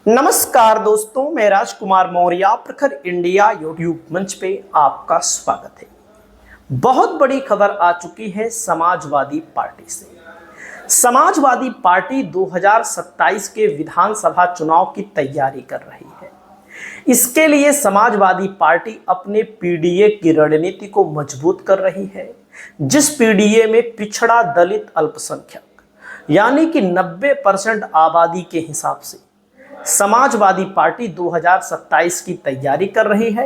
नमस्कार दोस्तों, मैं राजकुमार मौर्य प्रखर इंडिया यूट्यूब मंच पे आपका स्वागत है। बहुत बड़ी खबर आ चुकी है समाजवादी पार्टी से। समाजवादी पार्टी 2027 के विधानसभा चुनाव की तैयारी कर रही है। इसके लिए समाजवादी पार्टी अपने पीडीए की रणनीति को मजबूत कर रही है, जिस पीडीए में पिछड़ा, दलित, अल्पसंख्यक यानी कि 90% आबादी के हिसाब से समाजवादी पार्टी 2027 की तैयारी कर रही है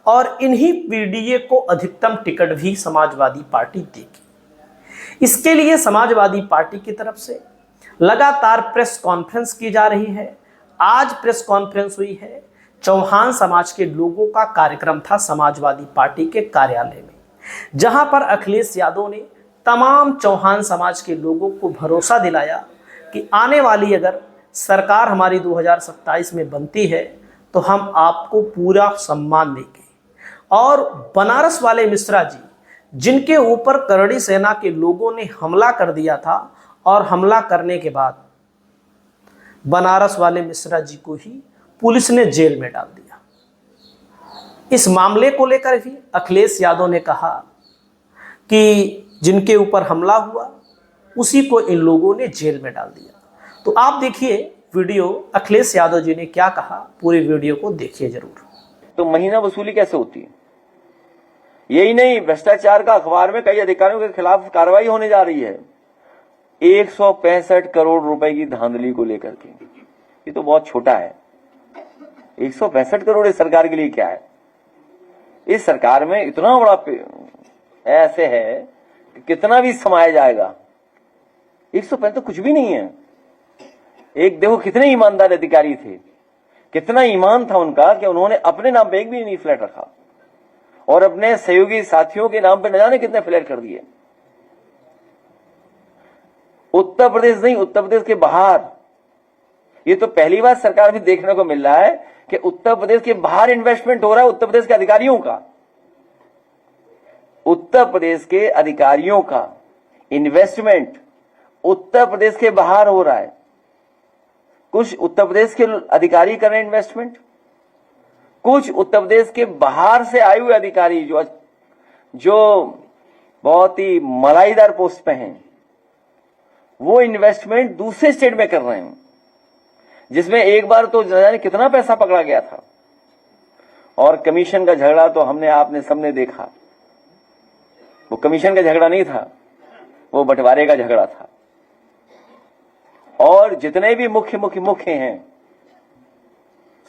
और इन्हीं पीडीए को अधिकतम टिकट भी समाजवादी पार्टी देगी। इसके लिए समाजवादी पार्टी की तरफ से लगातार प्रेस कॉन्फ्रेंस की जा रही है। आज प्रेस कॉन्फ्रेंस हुई है। चौहान समाज के लोगों का कार्यक्रम था समाजवादी पार्टी के कार्यालय में, जहां पर अखिलेश यादव ने तमाम चौहान समाज के लोगों को भरोसा दिलाया कि आने वाली अगर सरकार हमारी 2027 में बनती है तो हम आपको पूरा सम्मान देंगे। और बनारस वाले मिश्रा जी, जिनके ऊपर करड़ी सेना के लोगों ने हमला कर दिया था और हमला करने के बाद बनारस वाले मिश्रा जी को ही पुलिस ने जेल में डाल दिया। इस मामले को लेकर भी अखिलेश यादव ने कहा कि जिनके ऊपर हमला हुआ उसी को इन लोगों ने जेल में डाल दिया। तो आप देखिए वीडियो, अखिलेश यादव जी ने क्या कहा, पूरी वीडियो को देखिए जरूर। तो महीना वसूली कैसे होती है? यही नहीं, भ्रष्टाचार का अखबार में कई अधिकारियों के खिलाफ कार्रवाई होने जा रही है 165 करोड़ रुपए की धांधली को लेकर के। ये तो बहुत छोटा है। 165 करोड़ इस सरकार के लिए क्या है? इस सरकार में इतना बड़ा ऐसे है कि कितना भी समाया जाएगा। 165 तो कुछ भी नहीं है। एक देखो कितने ईमानदार अधिकारी थे, कितना ईमान था उनका कि उन्होंने अपने नाम पे एक भी नहीं फ्लैट रखा और अपने सहयोगी साथियों के नाम पे न जाने कितने फ्लैट कर दिए। उत्तर प्रदेश नहीं, उत्तर प्रदेश के बाहर। ये तो पहली बार सरकार भी देखने को मिल रहा है कि उत्तर प्रदेश के बाहर इन्वेस्टमेंट हो रहा है उत्तर प्रदेश के अधिकारियों का। उत्तर प्रदेश के अधिकारियों का इन्वेस्टमेंट उत्तर प्रदेश के बाहर हो रहा है। कुछ उत्तर प्रदेश के अधिकारी कर रहे हैं इन्वेस्टमेंट, कुछ उत्तर प्रदेश के बाहर से आए हुए अधिकारी जो बहुत ही मलाईदार पोस्ट पे हैं, वो इन्वेस्टमेंट दूसरे स्टेट में कर रहे हैं, जिसमें एक बार तो जाने कितना पैसा पकड़ा गया था। और कमीशन का झगड़ा तो आपने सबने देखा। वो कमीशन का झगड़ा नहीं था, वो बंटवारे का झगड़ा था। और जितने भी मुख्य हैं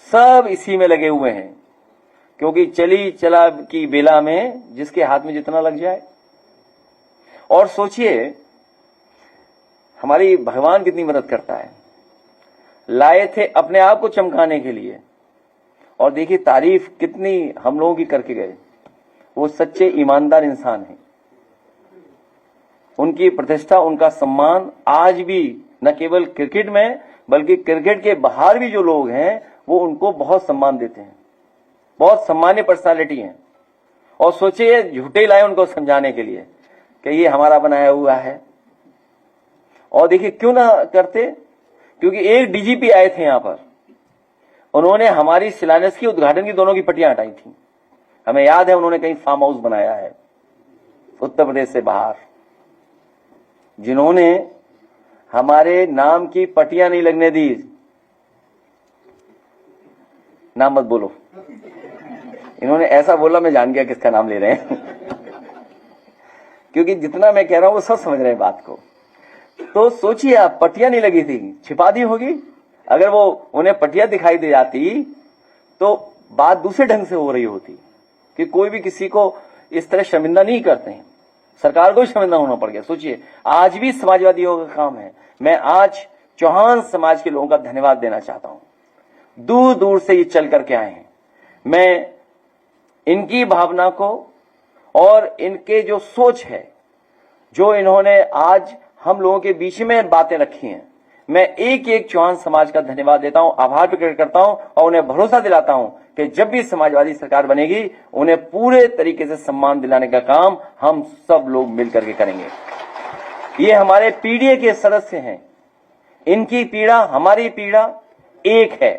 सब इसी में लगे हुए हैं, क्योंकि चली चला की बेला में जिसके हाथ में जितना लग जाए। और सोचिए हमारी भगवान कितनी मदद करता है। लाए थे अपने आप को चमकाने के लिए, और देखिए तारीफ कितनी हम लोगों की करके गए। वो सच्चे ईमानदार इंसान हैं। उनकी प्रतिष्ठा, उनका सम्मान आज भी न केवल क्रिकेट में बल्कि क्रिकेट के बाहर भी जो लोग हैं वो उनको बहुत सम्मान देते हैं। बहुत सम्मानीय पर्सनालिटी हैं। और सोचिए झूठे लाए उनको समझाने के लिए कि ये हमारा बनाया हुआ है। और देखिए क्यों ना करते, क्योंकि एक डीजीपी आए थे यहां पर, उन्होंने हमारी शिलान्यास की, उद्घाटन की दोनों की पट्टियां हटाई थी। हमें याद है उन्होंने कहीं फार्म हाउस बनाया है उत्तर प्रदेश से बाहर, जिन्होंने हमारे नाम की पट्टियां नहीं लगने दी। नाम मत बोलो। इन्होंने ऐसा बोला, मैं जान गया किसका नाम ले रहे हैं क्योंकि जितना मैं कह रहा हूं वो सब समझ रहे हैं बात को। तो सोचिए आप, पट्टियां नहीं लगी थी, छिपा दी होगी। अगर वो उन्हें पट्टियां दिखाई दे जाती तो बात दूसरे ढंग से हो रही होती कि कोई भी किसी को इस तरह शर्मिंदा नहीं करते हैं। सरकार को ही शर्मिंदा होना पड़ गया। सोचिए आज भी समाजवादियों का काम है। मैं आज चौहान समाज के लोगों का धन्यवाद देना चाहता हूं। दूर दूर से ये चल करके आए हैं। मैं इनकी भावना को और इनके जो सोच है, जो इन्होंने आज हम लोगों के बीच में बातें रखी हैं, मैं एक एक चौहान समाज का धन्यवाद देता हूं, आभार प्रकट करता हूं और उन्हें भरोसा दिलाता हूं कि जब भी समाजवादी सरकार बनेगी उन्हें पूरे तरीके से सम्मान दिलाने का काम हम सब लोग मिलकर के करेंगे। ये हमारे पीडीए के सदस्य हैं। इनकी पीड़ा हमारी पीड़ा एक है।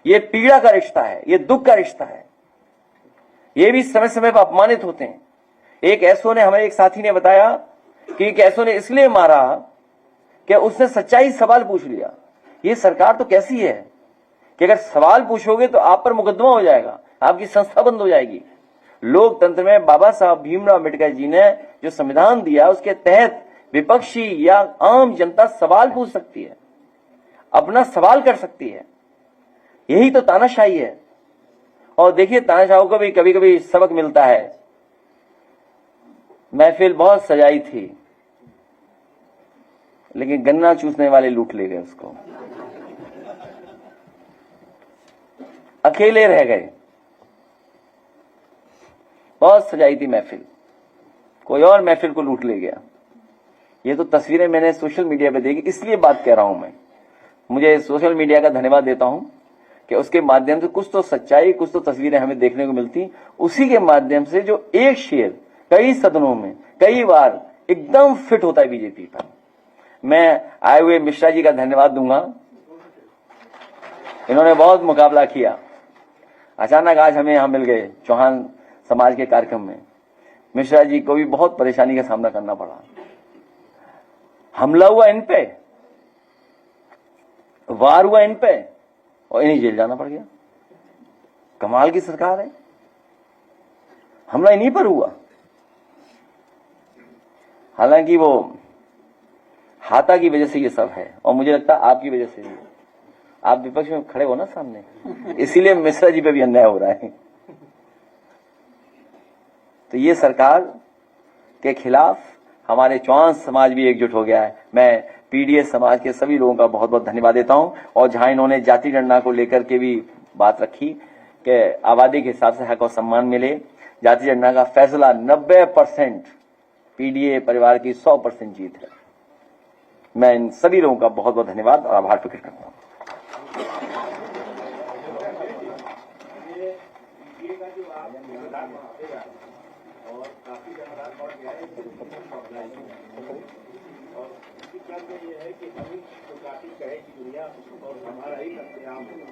ये पीड़ा का रिश्ता है, ये दुख का रिश्ता है। ये भी समय समय पर अपमानित होते हैं। एक एसओ ने, हमारे एक साथी ने बताया कि एक एसओ ने इसलिए मारा कि उसने सच्चाई सवाल पूछ लिया। ये सरकार तो कैसी है कि अगर सवाल पूछोगे तो आप पर मुकदमा हो जाएगा, आपकी संस्था बंद हो जाएगी। लोकतंत्र में बाबा साहब भीमराव अम्बेडकर जी ने जो संविधान दिया उसके तहत विपक्षी या आम जनता सवाल पूछ सकती है, अपना सवाल कर सकती है। यही तो तानाशाही है। और देखिए, तानाशाहों को भी कभी कभी सबक मिलता है। महफिल बहुत सजाई थी, लेकिन गन्ना चूसने वाले लूट ले गए उसको, अकेले रह गए। बहुत सजाई थी महफिल, कोई और महफिल को लूट ले गया। ये तो तस्वीरें मैंने सोशल मीडिया पे देखी, इसलिए बात कह रहा हूं मैं। मुझे सोशल मीडिया का धन्यवाद देता हूं कि उसके माध्यम से कुछ तो सच्चाई, कुछ तो तस्वीरें हमें देखने को मिलती। उसी के माध्यम से जो एक शेर कई सदनों में कई बार एकदम फिट होता है बीजेपी पर। मैं आए हुए मिश्रा जी का धन्यवाद दूंगा, इन्होंने बहुत मुकाबला किया। अचानक आज हमें यहां मिल गए चौहान समाज के कार्यक्रम में। मिश्रा जी को भी बहुत परेशानी का सामना करना पड़ा। हमला हुआ इन पे, वार हुआ इन पे, और इन्हें जेल जाना पड़ गया। कमाल की सरकार है। हमला इन्हीं पर हुआ। हालांकि वो हाथा की वजह से ये सब है, और मुझे लगता है आपकी वजह से भी। आप विपक्ष में खड़े हो ना सामने, इसीलिए मिश्रा जी पे भी अन्याय हो रहा है। तो ये सरकार के खिलाफ हमारे चौहान समाज भी एकजुट हो गया है। मैं पीडीएस समाज के सभी लोगों का बहुत बहुत धन्यवाद देता हूं। और जहां इन्होंने जाति गणना को लेकर के भी बात रखी कि आबादी के हिसाब से हक और सम्मान मिले, जाति गणना का फैसला 90% पीडीए परिवार की 100% जीत है। मैं इन सभी लोगों का बहुत बहुत धन्यवाद और आभार प्रकट करता हूं। ये है कि हम ही काफी कहे की दुनिया और हमारा ही सत्याम है,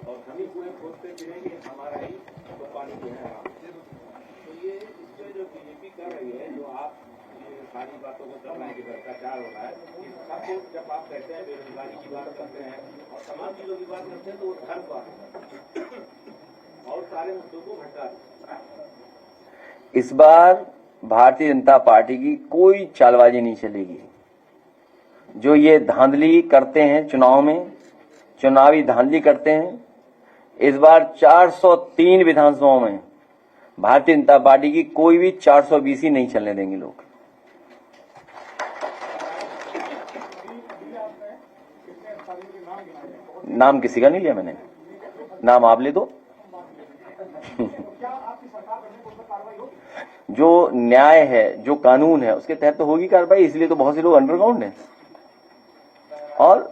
और हम ही पूरे खोजते फिरेंगे हमारा ही तो पानी जो है। तो ये इससे जो बीजेपी कर रही है, जो आप ये सारी बातों को कर रहे हैं कि भ्रष्टाचार हो रहा है, सबको जब आप कहते हैं बेरोजगारी की बात करते हैं और तमाम चीजों की बात करते हैं तो वो धर्म बात और सारे मुद्दों को भटका देते हैं। इस बार भारतीय जनता पार्टी की कोई चालबाजी नहीं चलेगी। जो ये धांधली करते हैं चुनाव में, चुनावी धांधली करते हैं, इस बार 403 विधानसभाओं में भारतीय जनता पार्टी की कोई भी 420 ही नहीं चलने देंगे लोग। नाम किसी का नहीं लिया मैंने, नाम आप ले दो। जो न्याय है, जो कानून है, उसके तहत तो होगी कार्रवाई। इसलिए तो बहुत से लोग अंडरग्राउंड हैं। और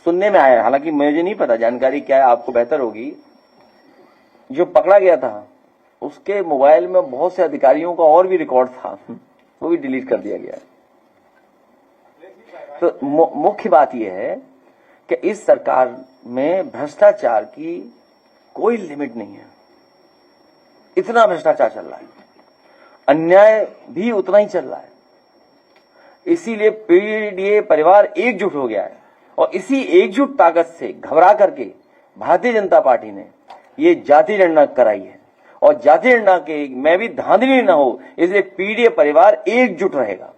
सुनने में आया, हालांकि मुझे नहीं पता जानकारी क्या है, आपको बेहतर होगी, जो पकड़ा गया था उसके मोबाइल में बहुत से अधिकारियों का और भी रिकॉर्ड था, वो भी डिलीट कर दिया गया। तो मुख्य बात यह है कि इस सरकार में भ्रष्टाचार की कोई लिमिट नहीं है। इतना भ्रष्टाचार चल रहा है, अन्याय भी उतना ही चल रहा है। इसीलिए पीडीए परिवार एकजुट हो गया है, और इसी एकजुट ताकत से घबरा करके भारतीय जनता पार्टी ने ये जाति गणना कराई है। और जाति गणना के में भी धांधली न हो, इसलिए पीडीए परिवार एकजुट रहेगा।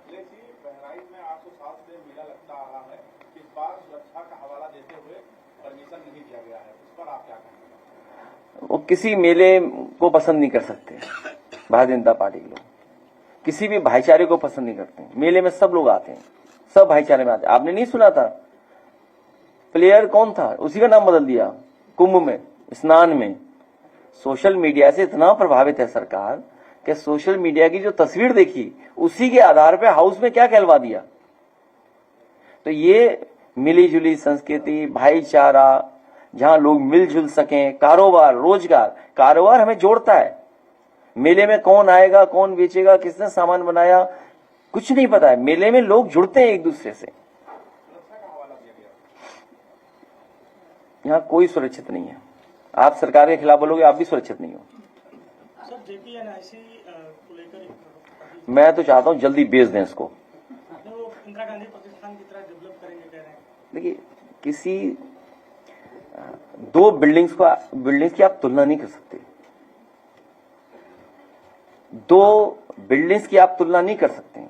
बहराइच में 807 से मेला लगता आ रहा है, इस बार सुरक्षा का हवाला देते हुए परमिशन नहीं दिया गया है, इस पर आप क्या कहेंगे? वो किसी मेले को पसंद नहीं कर सकते। भारतीय जनता पार्टी के लोग किसी भी भाईचारे को पसंद नहीं करते। मेले में सब लोग आते हैं, सब भाईचारे में आते हैं। आपने नहीं सुना था प्लेयर कौन था, उसी का नाम बदल दिया कुंभ में, स्नान में। सोशल मीडिया से इतना प्रभावित है सरकार कि सोशल मीडिया की जो तस्वीर देखी उसी के आधार पर हाउस में क्या कहलवा दिया। तो ये मिली जुली संस्कृति, भाईचारा, जहां लोग मिलजुल सकें, कारोबार, रोजगार, कारोबार हमें जोड़ता है। मेले में कौन आएगा, कौन बेचेगा, किसने सामान बनाया, कुछ नहीं पता है। मेले में लोग जुड़ते हैं एक दूसरे से। यहाँ कोई सुरक्षित नहीं है। आप सरकार के खिलाफ बोलोगे, आप भी सुरक्षित नहीं हो। सर JPNIC को लेकर मैं तो चाहता हूँ जल्दी बेच दें इसको। वो इंदिरा गांधी पाकिस्तान की तरह डेवलप करेंगे कह रहे हैं। देखिए, किसी दो बिल्डिंग्स की आप तुलना नहीं कर सकते। दो बिल्डिंग्स की आप तुलना नहीं कर सकते।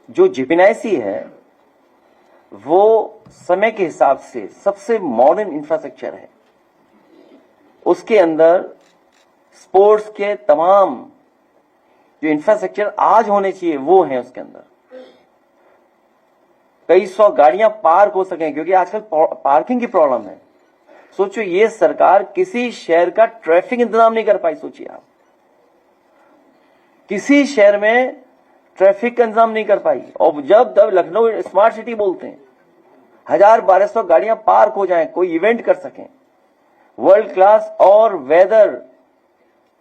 जो JPNIC है वो समय के हिसाब से सबसे मॉडर्न इंफ्रास्ट्रक्चर है। उसके अंदर स्पोर्ट्स के तमाम जो इंफ्रास्ट्रक्चर आज होने चाहिए वो है उसके अंदर। कई सौ गाड़ियां पार्क हो सकें, क्योंकि आजकल पार्किंग की प्रॉब्लम है। सोचो, ये सरकार किसी शहर का ट्रैफिक इंतजाम नहीं कर पाई। सोचिए आप, किसी शहर में ट्रैफिक का इंतजाम नहीं कर पाई। और जब लखनऊ स्मार्ट सिटी बोलते हैं, 1000-1200 गाड़ियां पार्क हो जाएं, कोई इवेंट कर सकें, वर्ल्ड क्लास और वेदर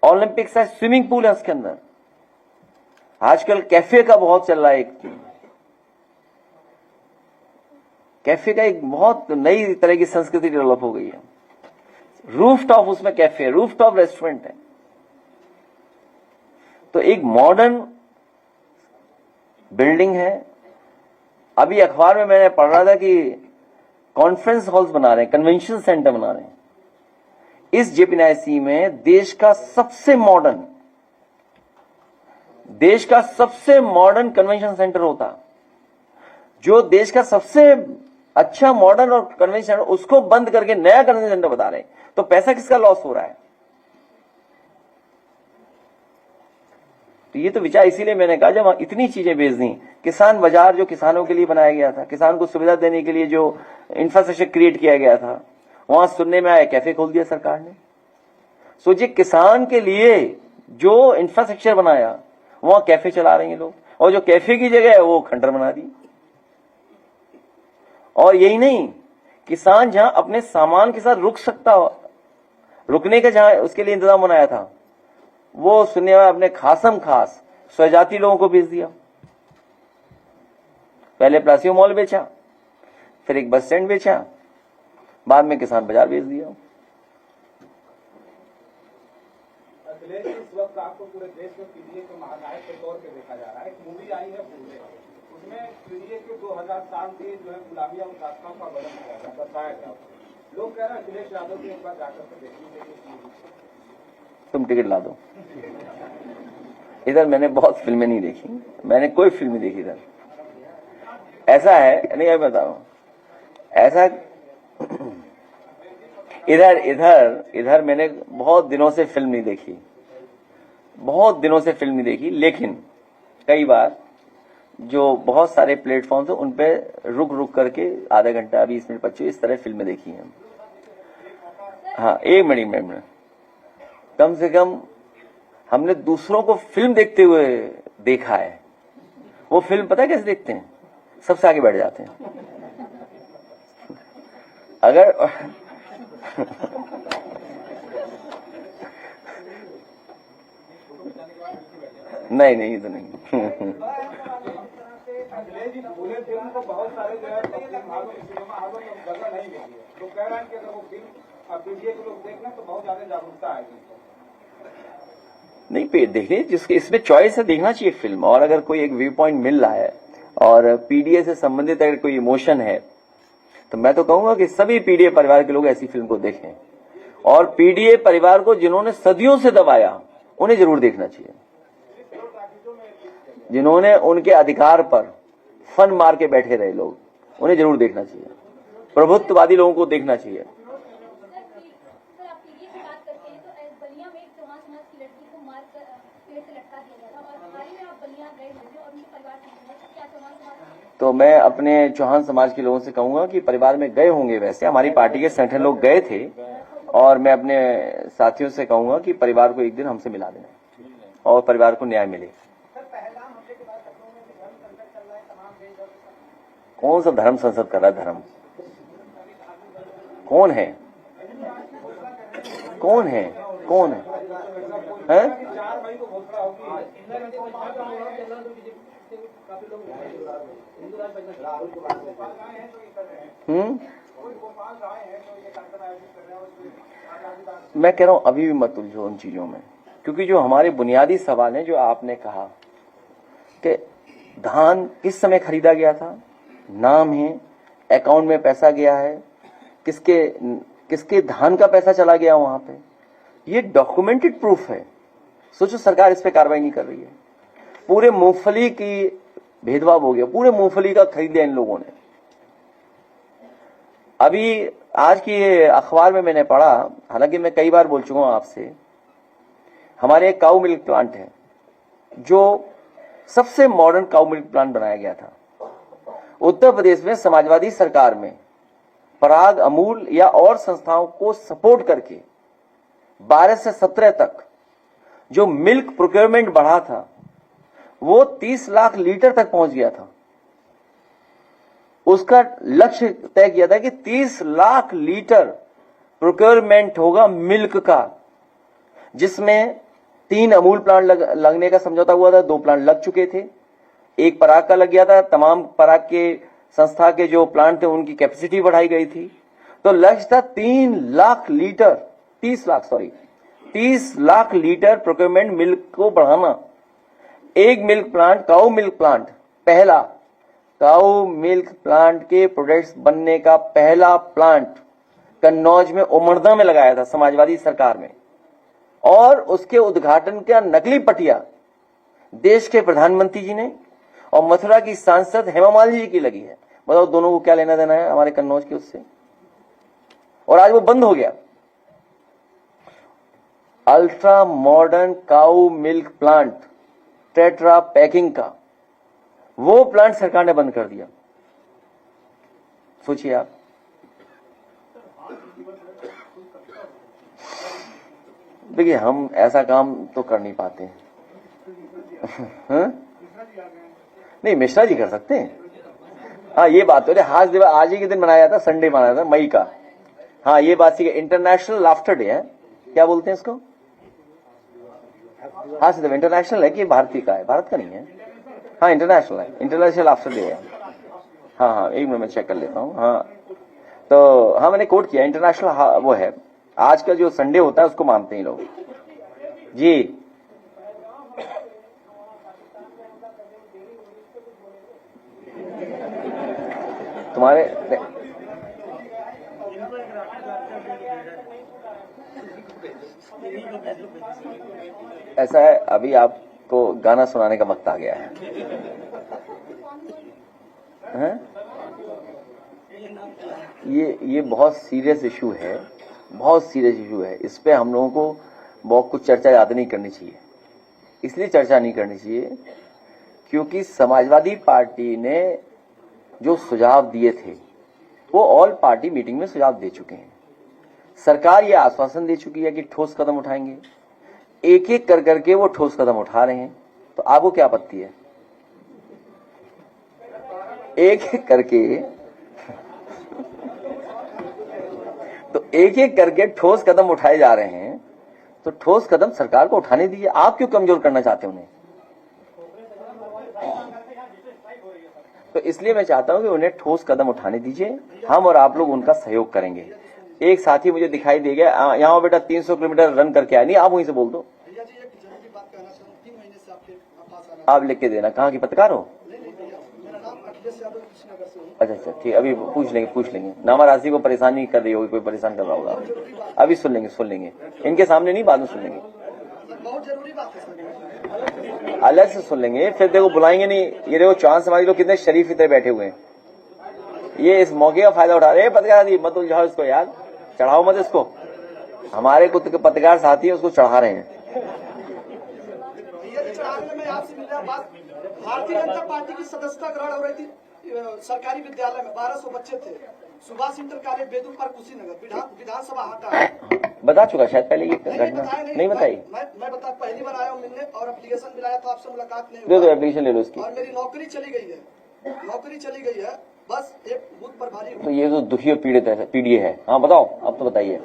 ओलंपिक साइज स्विमिंग पूल है उसके अंदर। आजकल कैफे का बहुत चल रहा है। कैफे का एक बहुत नई तरह की संस्कृति डेवलप हो गई है। रूफ टॉप उसमें कैफे, रूफ टॉप रेस्टोरेंट है। तो एक मॉडर्न बिल्डिंग है। अभी अखबार में मैंने पढ़ रहा था कि कॉन्फ्रेंस हॉल्स बना रहे हैं, कन्वेंशन सेंटर बना रहे हैं। इस JPNIC में देश का सबसे मॉडर्न कन्वेंशन सेंटर होता। जो देश का सबसे अच्छा मॉडर्न और कन्वेंशन सेंटर, उसको बंद करके नया कन्वेंशन सेंटर बता रहे हैं। तो पैसा किसका लॉस हो रहा है? तो ये तो विचार, इसीलिए मैंने कहा जब इतनी चीजें बेच दी, किसान बाजार जो किसानों के लिए बनाया गया था, किसान को सुविधा देने के लिए जो इंफ्रास्ट्रक्चर क्रिएट किया गया था, वहां सुनने में आया कैफे खोल दिया सरकार ने। सोचिए, किसान के लिए जो इंफ्रास्ट्रक्चर बनाया वहां कैफे चला रहे हैं लोग, और जो कैफे की जगह है वो खंडर बना दी। और यही नहीं, किसान जहां अपने सामान के साथ रुक सकता हो, रुकने का जहां उसके लिए इंतजाम बनाया था, वो सुनने में अपने खासम खास स्वजाति लोगों को बेच दिया। पहले प्लासियो मॉल बेचा, फिर एक बस स्टैंड बेचा, बाद में किसान बाजार बेच दिया। अखिलेश, इस वक्त आपको पूरे देश में पीडीए के महानायक के तौर पे देखा जा रहा है। एक मूवी आई है पूरे, उसमें पीडीए के 2000 साल की जो है गुलामी और शासकों का वर्णन किया गया, बताया गया। लोग कह रहे हैं अखिलेश यादव की एक बार जाकर के देखिए। तुम टिकट ला दो। इधर मैंने बहुत फिल्में नहीं देखी, मैंने कोई फिल्म नहीं देखी इधर। ऐसा है, नहीं मैं बता रहा हूं, ऐसा इधर मैंने बहुत दिनों से फिल्म नहीं देखी, लेकिन कई बार जो बहुत सारे प्लेटफॉर्म्स हैं उन पे रुक करके आधा घंटा, 20 मिनट, 25 इस तरह फिल्में देखी हैं। हाँ, एक मिनट, कम से कम हमने दूसरों को फिल्म देखते हुए देखा है। वो फिल्म पता है कैसे देखते हैं? सबसे आगे बैठ जाते हैं। अगर नहीं, ये तो नहीं। अखिलेश जी पूरे फिल्म को बहुत सारे जो है सिनेमा हॉलों में जगह नहीं मिली है। तो कह रहे हैं कि अगर वो फिल्म पीडीए के लोग देखना तो बहुत ज्यादा जागरूकता आएगी। नहीं, पे देखिए, जिसके इसमें चॉइस है देखना चाहिए फिल्म। और अगर कोई एक व्यू पॉइंट मिल रहा है और पीडीए से संबंधित अगर कोई इमोशन है, तो मैं तो कहूंगा कि सभी पीडीए परिवार के लोग ऐसी फिल्म को देखें। और पीडीए परिवार को जिन्होंने सदियों से दबाया, उन्हें जरूर देखना चाहिए। जिन्होंने उनके अधिकार पर फन मार के बैठे रहे लोग, उन्हें जरूर देखना चाहिए। प्रभुत्ववादी लोगों को देखना चाहिए। तो मैं अपने चौहान समाज के लोगों से कहूंगा कि परिवार में गए होंगे, वैसे हमारी पार्टी के संगठन लोग गए थे, और मैं अपने साथियों से कहूंगा कि परिवार को एक दिन हमसे मिला देना और परिवार को न्याय मिले। कौन सा धर्म संसद कर रहा है? धर्म कौन है? हैं? मैं कह रहा हूं अभी भी मत उलझो उन चीजों में, क्योंकि जो हमारे बुनियादी सवाल हैं, जो आपने कहा कि धान किस समय खरीदा गया था, नाम है, अकाउंट में पैसा गया है, किसके धान का पैसा चला गया वहां पे, ये डॉक्यूमेंटेड प्रूफ है। सोचो सरकार इस पे कार्रवाई नहीं कर रही है। पूरे मूंगफली की भेदभाव हो गया, पूरे मूंगफली का खरीद लिया इन लोगों ने। अभी आज की अखबार में मैंने पढ़ा, हालांकि मैं कई बार बोल चुका हूं आपसे, हमारे एक काऊ मिल्क प्लांट है जो सबसे मॉडर्न काऊ मिल्क प्लांट बनाया गया था उत्तर प्रदेश में। समाजवादी सरकार में पराग, अमूल या और संस्थाओं को सपोर्ट करके 12 से 17 तक जो मिल्क प्रोक्योरमेंट बढ़ा था वो 30 लाख लीटर तक पहुंच गया था। उसका लक्ष्य तय किया था कि 30 लाख लीटर प्रोक्योरमेंट होगा मिल्क का, जिसमें 3 अमूल प्लांट लगने का समझौता हुआ था, 2 प्लांट लग चुके थे, 1 पराग का लग गया था। तमाम पराग के संस्था के जो प्लांट थे उनकी कैपेसिटी बढ़ाई गई थी। तो लक्ष्य था 30 लाख लीटर प्रोक्योरमेंट मिल्क को बढ़ाना। एक मिल्क प्लांट, काऊ मिल्क प्लांट, पहला काऊ मिल्क प्लांट के प्रोडक्ट्स बनने का पहला प्लांट कन्नौज में, उमरदा में लगाया था समाजवादी सरकार में, और उसके उद्घाटन का नकली पटिया देश के प्रधानमंत्री जी ने और मथुरा की सांसद हेमा मालिनी जी की लगी है। बताओ दोनों को क्या लेना देना है हमारे कन्नौज के उससे। और आज वो बंद हो गया। अल्ट्रा मॉडर्न काऊ मिल्क प्लांट, टेट्रा पैकिंग का, वो प्लांट सरकार ने बंद कर दिया। सोचिए आप। देखिए हम ऐसा काम तो कर नहीं पाते हैं। नहीं, मिश्रा जी कर सकते हैं। हाँ, ये बात तो हाथ दिवस आज ही के दिन मनाया था, संडे मनाया था मई का। हाँ, ये बात ठीक है। इंटरनेशनल लाफ्टर डे है, क्या बोलते हैं इसको? हाँ सिर्फ इंटरनेशनल है कि भारतीय का है? भारत का नहीं है। हाँ इंटरनेशनल है, इंटरनेशनल लाफ्टर डे है। हाँ, एक मिनट में चेक कर लेता हूँ। हाँ तो हाँ, मैंने कोट किया, इंटरनेशनल वो है। आज का जो संडे होता है उसको मानते हैं लोग जी। तुम्हारे ऐसा है, अभी आपको गाना सुनाने का वक्त आ गया है। ये बहुत सीरियस इशू है, बहुत सीरियस इशू है। इस पे हम लोगों को बहुत कुछ चर्चा ज्यादा नहीं करनी चाहिए। इसलिए चर्चा नहीं करनी चाहिए क्योंकि समाजवादी पार्टी ने जो सुझाव दिए थे वो ऑल पार्टी मीटिंग में सुझाव दे चुके हैं। सरकार ये आश्वासन दे चुकी है कि ठोस कदम उठाएंगे। एक एक कर करके वो ठोस कदम उठा रहे हैं। तो आपको क्या आपत्ति है? एक एक करके तो एक एक करके ठोस कदम उठाए जा रहे हैं। तो ठोस कदम सरकार को उठाने दीजिए। आप क्यों कमजोर करना चाहते हैं उन्हें? तो इसलिए मैं चाहता हूं कि उन्हें ठोस कदम उठाने दीजिए। हम और आप लोग उनका सहयोग करेंगे। एक साथी मुझे दिखाई दे गया, यहाँ बेटा 300 किलोमीटर रन करके आया। नहीं, आप वहीं से बोल दो। आप लिख के देना। कहाँ की पत्रकार हो? अच्छा ठीक, अभी पूछ लेंगे। नामा राशि को परेशान नहीं कर रही होगी, कोई परेशान कर रहा होगा। अभी सुन लेंगे इनके सामने नहीं, बाद में सुन लेंगे। बहुत जरूरी बात है। अलग से सुन लेंगे, फिर देखो बुलाएंगे नहीं। ये देखो चांद समाज लोग कितने शरीफ इतने बैठे हुए हैं। ये इस मौके का फायदा उठा रहे हैं। पत्रकार मत उलझाओ इसको यार, चढ़ाओ मत इसको। हमारे कुछ पत्रकार साथी है उसको चढ़ा रहे हैं। भारतीय जनता पार्टी की सदस्यता ग्रहण हो रही थी सरकारी विद्यालय में। 1200 बच्चे थे। सुभाष इंटर कॉलेज बेदूपुर कुशीनगर, विधानसभा हाटा। बता चुका शायद पहले ये घटना नहीं बताई। मैं बता, पहली बार आया हूँ मिलने और एप्लीकेशन मिलाया तो आपसे मुलाकात नहीं हुई। दो एप्लीकेशन ले लो इसकी। और मेरी नौकरी चली गई है। बस एक बूथ प्रभारी। तो ये तो दुखी और पीड़ित है, पीड़ित है। हाँ बताओ, अब तो बताइए।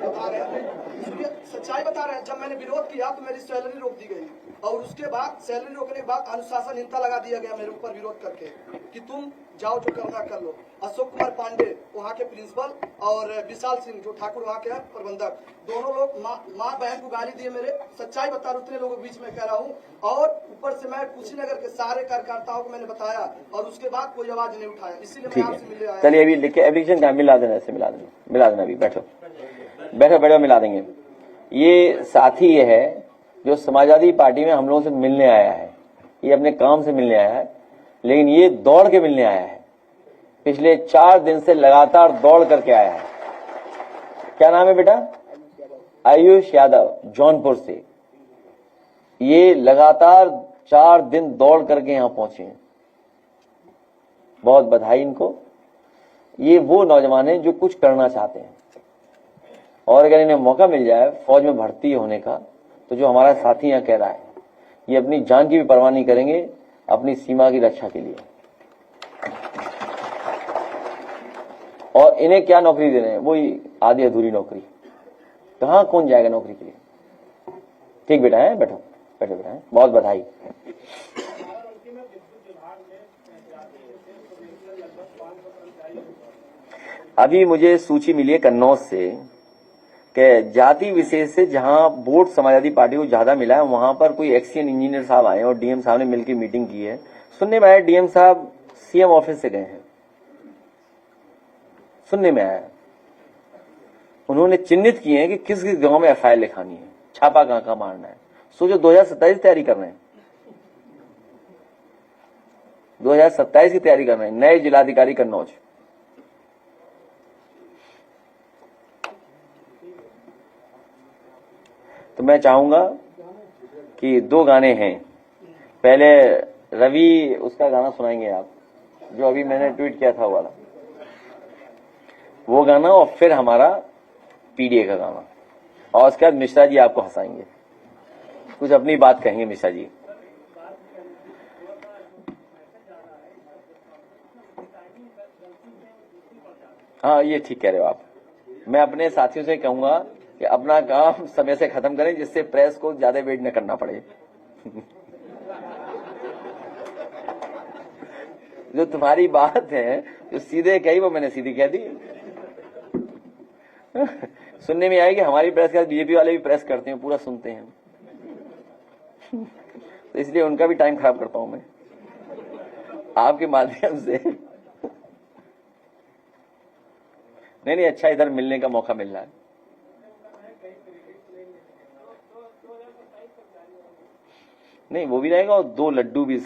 सच्चाई बता रहे हैं। जब मैंने विरोध किया तो मेरी सैलरी रोक दी गई। और उसके बाद सैलरी रोकने के बाद अनुशासनहीनता लगा दिया गया मेरे ऊपर विरोध करके कि तुम जाओ जो करना कर लो। अशोक कुमार पांडे वहाँ के प्रिंसिपल और विशाल सिंह जो ठाकुर वहाँ के प्रबंधक, दोनों लोग माँ बहन को गाली दिए। मेरे सच्चाई बता रहा, उतने लोगों के बीच में कह रहा हूँ। और ऊपर से मैं कुशीनगर के सारे कार्यकर्ताओं को मैंने बताया और उसके बाद कोई आवाज नहीं उठाया, इसीलिए मैं आपसे मिलने आया। चलिए अभी लिखे एप्लीकेशन का मिला देना, ऐसे मिला देना अभी बैठो मिला देंगे। ये साथी ये है जो समाजवादी पार्टी में हम लोगों से मिलने आया है, ये अपने काम से मिलने आया है, लेकिन ये दौड़ के मिलने आया है। पिछले 4 दिन से लगातार दौड़ करके आया है। क्या नाम है बेटा? आयुष यादव, जौनपुर से। ये लगातार 4 दिन दौड़ करके यहां पहुंचे हैं। बहुत बधाई इनको। ये वो नौजवान हैं जो कुछ करना चाहते हैं और अगर इन्हें मौका मिल जाए फौज में भर्ती होने का, तो जो हमारा साथी यहाँ कह रहा है, ये अपनी जान की भी परवाह नहीं करेंगे अपनी सीमा की रक्षा के लिए। और इन्हें क्या नौकरी दे रहे हैं? वही आधी अधूरी नौकरी। कहां कौन जाएगा नौकरी के लिए? ठीक बेटा है, बैठो बेटा है। बहुत बधाई। अभी मुझे सूची मिली है कन्नौज से कि जाति विशेष से जहां वोट समाजवादी पार्टी को ज्यादा मिला है, वहां पर कोई एक्सीएन इंजीनियर साहब आए और डीएम साहब ने मिलकर मीटिंग की है। सुनने में आया डीएम साहब सीएम ऑफिस से गए हैं, सुनने में आया। उन्होंने चिन्हित किए हैं कि किस किस गांव में एफआईआर लिखानी है, छापा कहां मारना है। सोचो 2027 तैयारी कर रहे हैं, 2027 की तैयारी कर रहे हैं। नए जिलाधिकारी कन्नौज। तो मैं चाहूंगा कि 2 गाने हैं। पहले रवि उसका गाना सुनाएंगे आप, जो अभी मैंने ट्वीट किया था वाला, वो गाना, और फिर हमारा पीडीए का गाना, और उसके बाद मिश्रा जी आपको हंसाएंगे, कुछ अपनी बात कहेंगे मिश्रा जी। हाँ, ये ठीक कह रहे हो आप। मैं अपने साथियों से कहूंगा कि अपना काम समय से खत्म करें, जिससे प्रेस को ज्यादा वेट न करना पड़े। जो तुम्हारी बात है जो सीधे कही, वो मैंने सीधी कह दी। सुनने में आएगी हमारी प्रेस का बीजेपी वाले भी प्रेस करते हैं, पूरा सुनते हैं। तो इसलिए उनका भी टाइम खराब करता हूं मैं आपके माध्यम से। नहीं, अच्छा, इधर मिलने का मौका मिल रहा है। नहीं, वो भी रहेगा और 2 लड्डू भी।